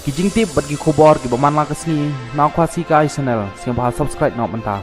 ki jingtip bat ki khobor ki baman la kasni na khwasi kai channel siang ba subscribe nok manta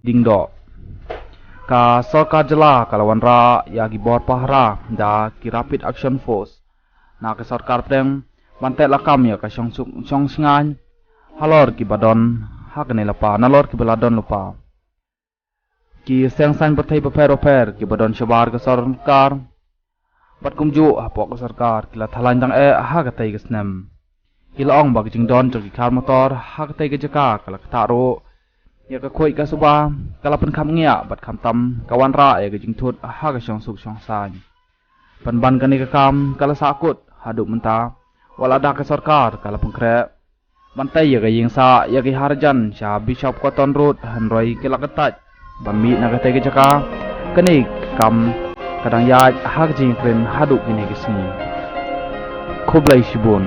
dingdo ka sorkar jela kalawan ra ya gi bor pahra da ki rapid action force na ka sorkar preng bantet lakam ya ka song singan halor ki badon hakne lapa nalor ki baladon lupa ki seng san bathai paper ki badon shabar ka sorkar bat kumju apok ka sorkar kila thalan jang ha ka tai gasnem kila ong bag jingdon to ki kharmotor ha ka tai ka jaka kala taro ya ka khoi ka suba kala pen kham ngia bat kham tam kawan ra ya ka jingthut ha ka song suk song san pan ban ka ni ka kam kala sakut hadu menta wala da ka sorkar kala pengkre bantai ya ka ying sa ya ki harjan sha bishop cotton road hanroi kila katat bami na ka tai ka jaka kani kam kadang ya ha ka jing kren hadu kini kisni khoblai shibun